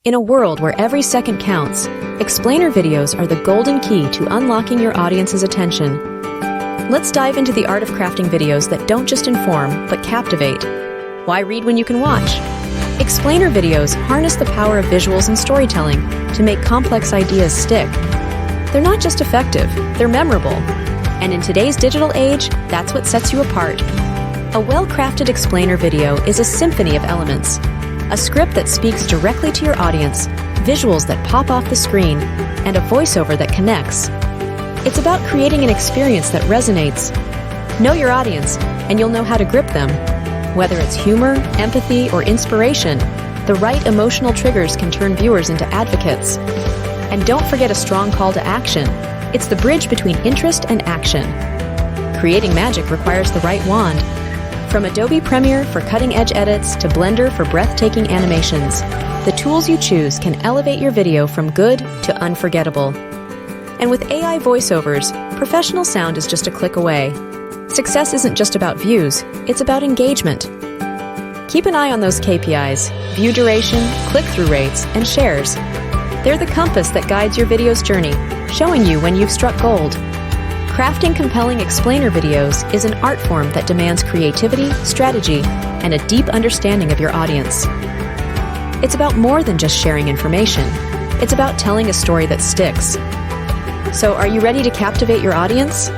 In a world where every second counts, explainer videos are the golden key to unlocking your audience's attention. Let's dive into the art of crafting videos that don't just inform, but captivate. Why read when you can watch? Explainer videos harness the power of visuals and storytelling to make complex ideas stick. They're not just effective, they're memorable. And in today's digital age, that's what sets you apart. A well-crafted explainer video is a symphony of elements. A script that speaks directly to your audience, visuals that pop off the screen, and a voiceover that connects. It's about creating an experience that resonates. Know your audience, and you'll know how to grip them. Whether it's humor, empathy, or inspiration, the right emotional triggers can turn viewers into advocates. And don't forget a strong call to action. It's the bridge between interest and action. Creating magic requires the right wand. From Adobe Premiere for cutting-edge edits to Blender for breathtaking animations, the tools you choose can elevate your video from good to unforgettable. And with AI voiceovers, professional sound is just a click away. Success isn't just about views, it's about engagement. Keep an eye on those KPIs: view duration, click-through rates, and shares. They're the compass that guides your video's journey, showing you when you've struck gold. Crafting compelling explainer videos is an art form that demands creativity, strategy, and a deep understanding of your audience. It's about more than just sharing information. It's about telling a story that sticks. So, are you ready to captivate your audience?